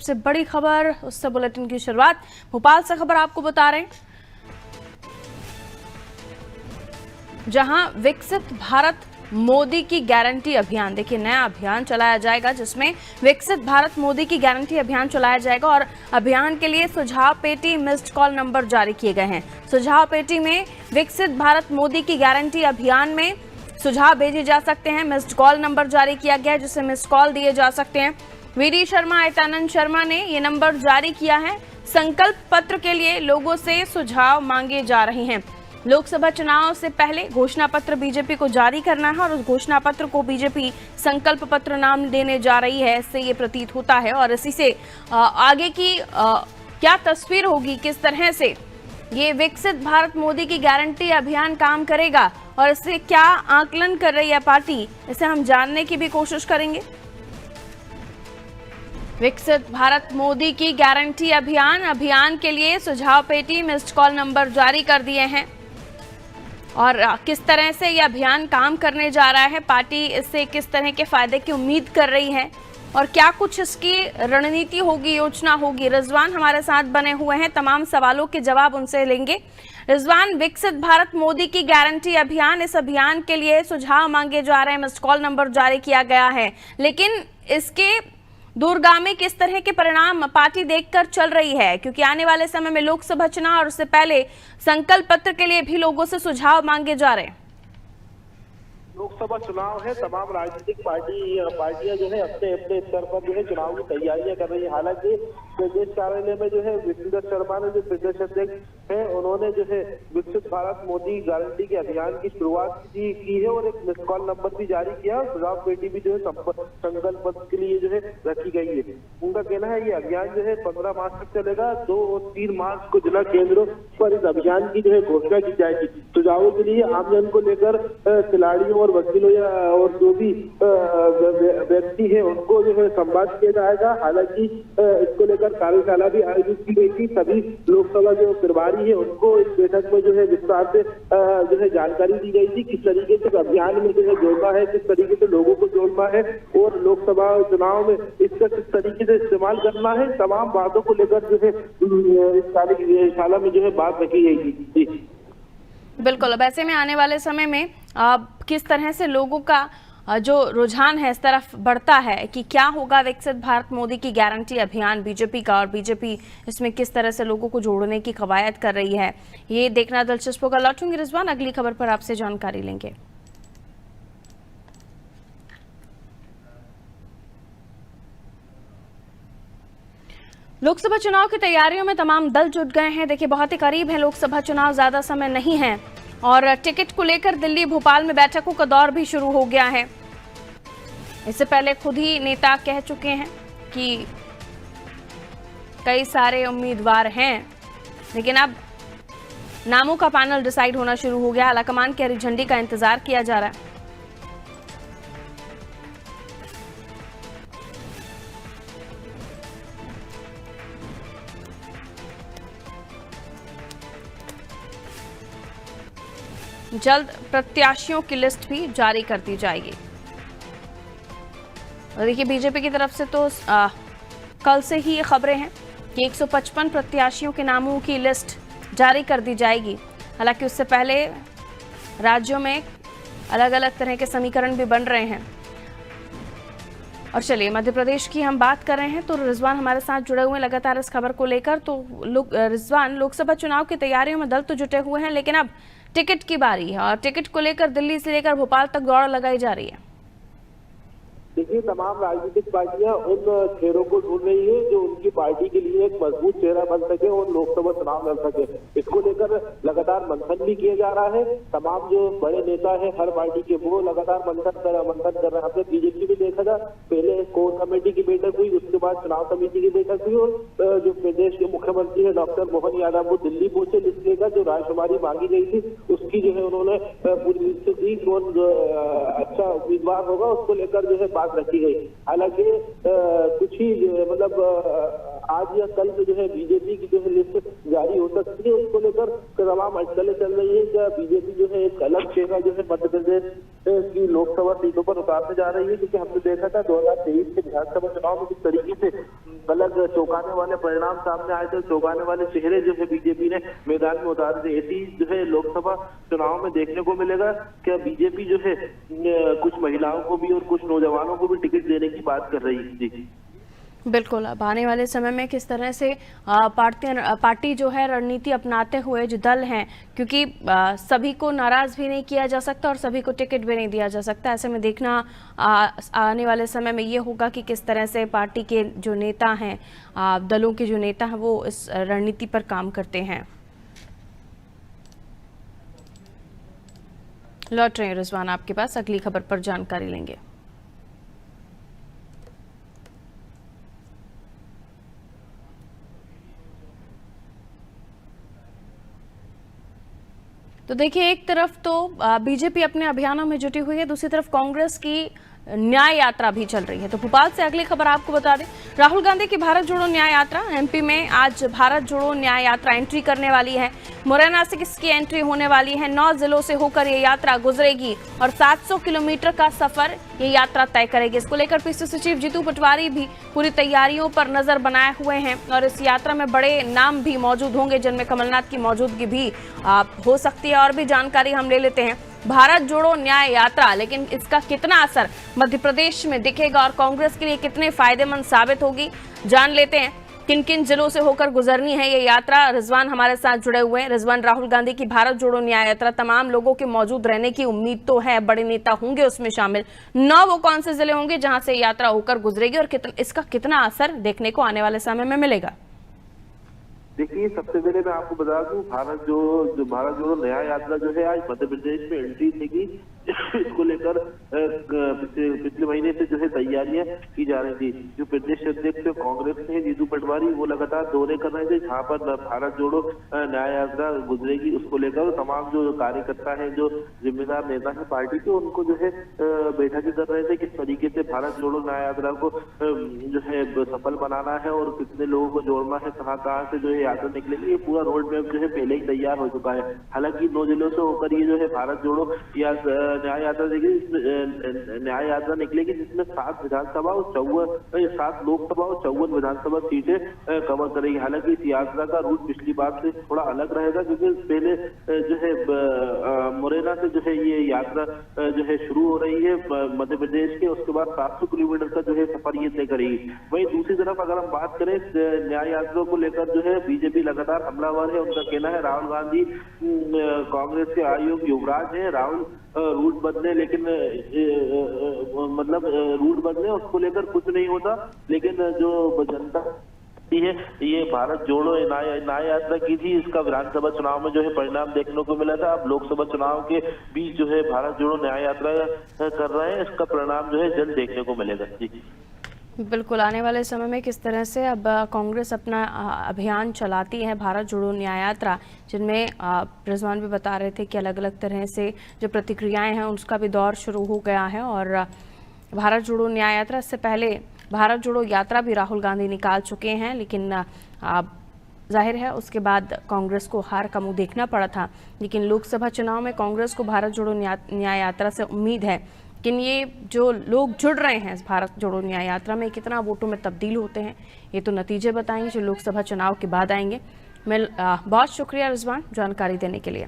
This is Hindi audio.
सबसे बड़ी खबर, उससे बुलेटिन की शुरुआत भोपाल से खबर आपको बता रहे हैं, जहां विकसित भारत मोदी की गारंटी अभियान, देखिए नया अभियान चलाया जाएगा जिसमें विकसित भारत मोदी की गारंटी अभियान चलाया जाएगा और अभियान के लिए सुझाव पेटी मिस्ड कॉल नंबर जारी किए गए हैं। सुझाव पेटी में विकसित भारत मोदी की गारंटी अभियान में सुझाव भेजे जा सकते हैं। मिस्ड कॉल नंबर जारी किया गया है जिससे मिस्ड कॉल दिए जा सकते हैं। वीडी शर्मा, अयतानंद शर्मा ने ये नंबर जारी किया है। संकल्प पत्र के लिए लोगों से सुझाव मांगे जा रहे हैं। लोकसभा चुनाव से पहले घोषणा पत्र बीजेपी को जारी करना है और उस घोषणा पत्र को बीजेपी संकल्प पत्र नाम देने जा रही है, इससे ये प्रतीत होता है। और इसी से आगे की क्या तस्वीर होगी, किस तरह से ये विकसित भारत मोदी की गारंटी अभियान काम करेगा और इससे क्या आकलन कर रही है पार्टी, इसे हम जानने की भी कोशिश करेंगे। विकसित भारत मोदी की गारंटी अभियान के लिए सुझाव पेटी मिस्ड कॉल नंबर जारी कर दिए हैं और किस तरह से यह अभियान काम करने जा रहा है, पार्टी इससे किस तरह के फायदे की उम्मीद कर रही है और क्या कुछ इसकी रणनीति होगी, योजना होगी। रिजवान हमारे साथ बने हुए हैं, तमाम सवालों के जवाब उनसे लेंगे। रिजवान, विकसित भारत मोदी की गारंटी अभियान, इस अभियान के लिए सुझाव मांगे जा रहे हैं, मिस्ड कॉल नंबर जारी किया गया है, लेकिन इसके दूरगामी किस तरह के परिणाम पार्टी देखकर चल रही है, क्योंकि आने वाले समय में लोकसभा चुनाव और उससे पहले संकल्प पत्र के लिए भी लोगों से सुझाव मांगे जा रहे हैं। लोकसभा चुनाव है, तमाम राजनीतिक पार्टियां जो है अपने अपने स्तर पर जो है चुनाव की तैयारियां कर रही है। हालांकि प्रदेश कार्यालय में जो है वीरेंद्र शर्मा ने, जो प्रदेश अध्यक्ष है, उन्होंने जो है विकसित भारत मोदी गारंटी के अभियान की शुरुआत की है और एक मिस्ड कॉल नंबर भी जारी किया। सुझाव पेटी भी जो है संकल्प पत्र के लिए जो है रखी गई है। उनका कहना है ये अभियान जो है 15 मार्च तक चलेगा। 2 और 3 मार्च को जिला केंद्रों पर इस अभियान की जो है घोषणा की जाएगी। सुझावों के लिए आमजन को लेकर खिलाड़ियों और वकीलों या और जो भी व्यक्ति है उनको जो है संवाद किया जाएगा। हालांकि इसको लेकर कार्यशाला भी आयोजित की गई थी। सभी लोकसभा जो प्रभारी है उनको इस बैठक में जो है विस्तार से जो है जानकारी दी गई थी, किस तरीके से अभियान में जो है जोड़ना है, किस तरीके से लोगों को जोड़ना है और लोकसभा चुनाव में इसका किस तरीके से इस्तेमाल करना है। तमाम बातों को लेकर जो है इस कार्यशाला में जो है बात रखी गई। बिल्कुल, अब ऐसे में आने वाले समय में किस तरह से लोगों का जो रुझान है इस तरफ बढ़ता है कि क्या होगा विकसित भारत मोदी की गारंटी अभियान बीजेपी का, और बीजेपी इसमें किस तरह से लोगों को जोड़ने की कवायद कर रही है, ये देखना दिलचस्प होगा। लौटूंगी रिजवान, अगली खबर पर आपसे जानकारी लेंगे। लोकसभा चुनाव की तैयारियों में तमाम दल जुट गए हैं। देखिए बहुत ही करीब है लोकसभा चुनाव, ज्यादा समय नहीं है और टिकट को लेकर दिल्ली भोपाल में बैठकों का दौर भी शुरू हो गया है। इससे पहले खुद ही नेता कह चुके हैं कि कई सारे उम्मीदवार हैं, लेकिन अब नामों का पैनल डिसाइड होना शुरू हो गया। आलाकमान की हरी झंडी का इंतजार किया जा रहा है। जल्द प्रत्याशियों की लिस्ट भी जारी कर दी जाएगी। और देखिए बीजेपी की तरफ से तो कल से ही ये खबरें हैं कि 155 प्रत्याशियों के नामों की लिस्ट जारी कर दी जाएगी। हालांकि उससे पहले राज्यों में अलग अलग तरह के समीकरण भी बन रहे हैं। और चलिए मध्य प्रदेश की हम बात कर रहे हैं तो रिजवान हमारे साथ जुड़े हुए हैं लगातार इस खबर को लेकर। तो रिजवान, लोकसभा चुनाव की तैयारियों में दल तो जुटे हुए हैं, लेकिन अब टिकट की बारी है और टिकट को लेकर दिल्ली से लेकर भोपाल तक दौड़ लगाई जा रही है। देखिए तमाम राजनीतिक पार्टियां उन चेहरों को ढूंढ रही है जो उनकी पार्टी के लिए एक मजबूत चेहरा बन सके और लोकसभा चुनाव लड़ सके। इसको लेकर लगातार मंथन भी किया जा रहा है। तमाम जो बड़े नेता है हर पार्टी के, वो लगातार मंथन कर रहे हैं। हमने बीजेपी भी देखा था, पहले कोर कमेटी की बैठक हुई, उसके बाद चुनाव समिति की बैठक हुई और जो प्रदेश के मुख्यमंत्री है डॉक्टर मोहन यादव, वो दिल्ली पहुंचे लिस्ट लेकर। जो रायशुमारी मांगी गई थी उसकी जो है उन्होंने पूरी लिस्ट दी, कौन अच्छा उम्मीदवार होगा उसको लेकर जो है रखी गई। हालांकि कुछ ही मतलब आज या कल में जो है बीजेपी की जो है लिस्ट जारी हो सकती है। उसको लेकर तमाम अटकलें चल रही है। क्या बीजेपी जो है एक अलग चेहरा जो है मध्य प्रदेश की लोकसभा सीटों पर उतारने जा रही है, क्योंकि हमने देखा था 2023 के विधानसभा चुनाव में किस तरीके से अलग चौंकाने वाले परिणाम सामने आए थे, चौंकाने वाले चेहरे जो है बीजेपी ने मैदान में उतारे थे। ऐसी जो है लोकसभा चुनाव में देखने को मिलेगा। क्या बीजेपी जो है कुछ महिलाओं को भी और कुछ नौजवानों को भी टिकट देने की बात कर रही है? जी बिल्कुल। अब आने वाले समय में किस तरह से पार्टी जो है रणनीति अपनाते हुए जो दल हैं, क्योंकि सभी को नाराज भी नहीं किया जा सकता और सभी को टिकट भी नहीं दिया जा सकता। ऐसे में देखना आने वाले समय में ये होगा कि किस तरह से पार्टी के जो नेता हैं, दलों के जो नेता हैं, वो इस रणनीति पर काम करते हैं। लौट रहे हैं रिजवान आपके पास, अगली खबर पर जानकारी लेंगे। तो देखिए, एक तरफ तो बीजेपी अपने अभियानों में जुटी हुई है, दूसरी तरफ कांग्रेस की न्याय यात्रा भी चल रही है। तो भोपाल से अगली खबर आपको बता दें, राहुल गांधी की भारत जोड़ो न्याय यात्रा एमपी में आज भारत जोड़ो न्याय यात्रा एंट्री करने वाली है। मुरैना से इसकी एंट्री होने वाली है। 9 जिलों से होकर ये यात्रा गुजरेगी और 700 किलोमीटर का सफर ये यात्रा तय करेगी। इसको लेकर पीसी सचिव जीतू पटवारी भी पूरी तैयारियों पर नजर बनाए हुए हैं और इस यात्रा में बड़े नाम भी मौजूद होंगे, जिनमें कमलनाथ की मौजूदगी भी हो सकती है। और भी जानकारी हम ले लेते हैं भारत जोड़ो न्याय यात्रा, लेकिन इसका कितना असर मध्य प्रदेश में दिखेगा और कांग्रेस के लिए कितने फायदेमंद साबित होगी, जान लेते हैं किन किन जिलों से होकर गुजरनी है ये यात्रा। रिजवान हमारे साथ जुड़े हुए हैं। रिजवान, राहुल गांधी की भारत जोड़ो न्याय यात्रा तमाम लोगों के मौजूद रहने की उम्मीद तो है, बड़े नेता होंगे उसमें शामिल। 9 वो कौन से जिले होंगे जहां से यात्रा होकर गुजरेगी और इसका कितना असर देखने को आने वाले समय में मिलेगा? देखिए, सबसे पहले मैं आपको बता दूं, भारत जोड़ो न्याय यात्रा जो है आज मध्य प्रदेश में एंट्री देगी। इसको लेकर पिछले महीने से जो है तैयारियां की जा रही थी। जो प्रदेश अध्यक्ष कांग्रेस के जीतू पटवारी, वो लगातार दौरे कर रहे थे जहां पर भारत जोड़ो न्याय यात्रा गुजरेगी। उसको लेकर तमाम जो कार्यकर्ता हैं, जो जिम्मेदार नेता है पार्टी के, उनको जो है बैठकें कर रहे थे किस तरीके से भारत जोड़ो न्याय यात्रा को जो है सफल बनाना है और कितने लोगों को जोड़ना है, कहाँ से जो है यात्रा निकलेगी। ये पूरा रोड मैप जो है पहले ही तैयार हो चुका है। हालांकि 9 जिलों से होकर ये जो है भारत जोड़ो या न्याय यात्रा न्याय यात्रा निकलेगी, जिसमें 7 विधानसभा और 7 लोकसभा और 54 विधानसभा सीटें कवर करेगी। हालांकि इस यात्रा का रूट पिछली बार से थोड़ा अलग रहेगा, क्योंकि पहले जो है मुरैना से जो है ये यात्रा जो है शुरू हो रही है मध्य प्रदेश के। उसके बाद 700 किलोमीटर का जो है सफर ये तय करेगी। वहीं दूसरी तरफ अगर हम बात करें न्याय यात्रा को लेकर, जो है बीजेपी लगातार हमलावर है। उनका कहना है राहुल गांधी कांग्रेस के आयोग युवराज है। राहुल रूट बदले, लेकिन मतलब रूट बदले उसको लेकर कुछ नहीं होता, लेकिन जो जनता है ये भारत जोड़ो न्याय यात्रा की थी, इसका विधानसभा चुनाव में जो है परिणाम देखने को मिला था। अब लोकसभा चुनाव के बीच जो है भारत जोड़ो न्याय यात्रा कर रहे हैं, इसका परिणाम जो है जल्द देखने को मिलेगा। जी बिल्कुल, आने वाले समय में किस तरह से अब कांग्रेस अपना अभियान चलाती है भारत जोड़ो न्याय यात्रा, जिनमें रिजवान भी बता रहे थे कि अलग अलग तरह से जो प्रतिक्रियाएं हैं उसका भी दौर शुरू हो गया है। और भारत जोड़ो न्याय यात्रा, इससे पहले भारत जोड़ो यात्रा भी राहुल गांधी निकाल चुके हैं, लेकिन जाहिर है उसके बाद कांग्रेस को हार का मुंह देखना पड़ा था। लेकिन लोकसभा चुनाव में कांग्रेस को भारत जोड़ो न्याय यात्रा से उम्मीद है, लेकिन ये जो लोग जुड़ रहे हैं इस भारत जोड़ो न्याय यात्रा में, कितना वोटों में तब्दील होते हैं, ये तो नतीजे बताएंगे जो लोकसभा चुनाव के बाद आएंगे। मैं बहुत शुक्रिया रिजवान जानकारी देने के लिए।